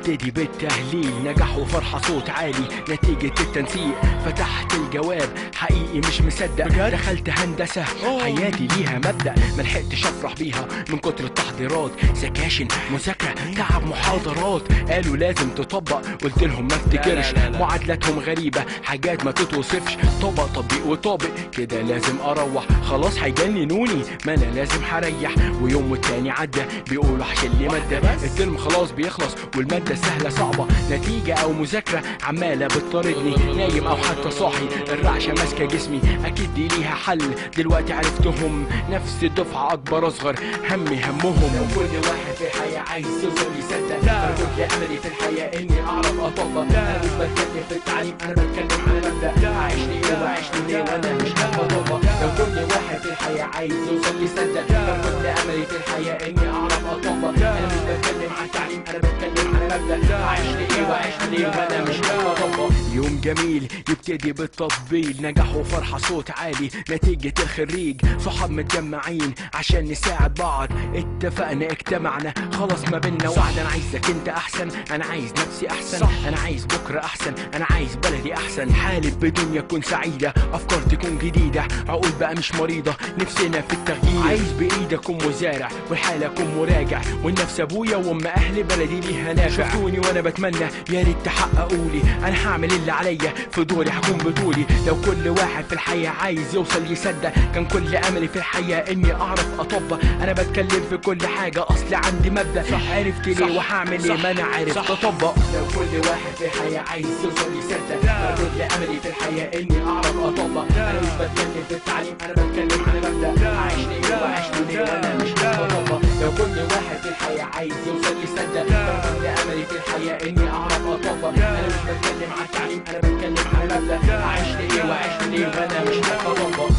يبتدي بالتهليل، نجاح وفرحة صوت عالي نتيجة التنسيق. فتحت الجواب حقيقي مش مصدق، دخلت هندسة حياتي ليها مبدأ، ملحقتش افرح بيها من كتر التحضيرات، سكاشن مذاكرة تعب محاضرات، قالوا لازم تطبق قلت لهم ما افتكرش، معادلاتهم غريبة حاجات ما تتوصفش، طبق تطبيق وطابق كده لازم اروح، خلاص هيجننوني ما انا لازم هريح. ويوم والتاني عدى بيقولوا هشيل لي مادة، الترم خلاص بيخلص والمادة سهلة صعبة، نتيجة او مذاكرة عمالة بتطاردني، نايم او حتى صاحي الرعشة ماسكة جسمي، اكيد دي ليها حل دلوقتي عرفتهم، نفس الدفعة اكبر اصغر همي همهم. لو كل واحد في الحياة عايز يوصل يصدق، انا كل املي في الحياة اني اعرف اطبق، انا مش بتكلم في التعليم انا بتكلم على مبدأ، اعيش ليه واعيش ليه وانا مش بطبق. لو كل واحد في الحياة عايز يوصل يصدق، انا كل املي في الحياة اني اعرف اطبق، انا مش بتكلم على التعليم انا بتكلم على مبدأ، اعيش ليه واعيش ليه وانا مش بطبق. يوم جميل يبتدي بالتطبيل، نجاح وفرحة صوت عالي نتيجة الخريج، صحاب متجمعين عشان نساعد بعض، اتفقنا اجتمعنا خلاص ما بينا وعد، انا عايزك انت احسن، انا عايز نفسي احسن، انا عايز بكرة احسن، انا عايز بلدي احسن، حالة بدنيا تكون سعيدة، افكار تكون جديدة، عقول بقى مش مريضة، نفسنا في التغيير، عايز بايدي اكون مزارع والحالة اكون مراجع، والنفس ابويا وام اهل بلدي ليها نافع، شفتوني وانا بتمنى يا ريت تحققولي، انا هعمل اللي عليا في دوري هكون بطولي. لو كل واحد في الحياة عايز يوصل يصدق، كان كل املي في الحياة اني اعرف اطبق، انا بتكلم في كل حاجة اصل عندي مبدأ، عرفت ليه وهعمل ايه ما انا عارف اطبق. لو كل واحد في الحياة عايز يوصل يصدق، كان كل املي في الحياة اني اعرف اطبق، انا مش بتكلم في التعليم انا بتكلم على مبدأ، اعيش ليه واعيش ليه وانا مش بطبق. لو كل واحد في الحياة عايز يوصل يصدق، كان كل املي في الحياة اني اعرف اطبق، انا مش بتكلم على التعليم انا بتكلم على مبدأ، اعيش ليه واعيش ليه وانا مش بطبق.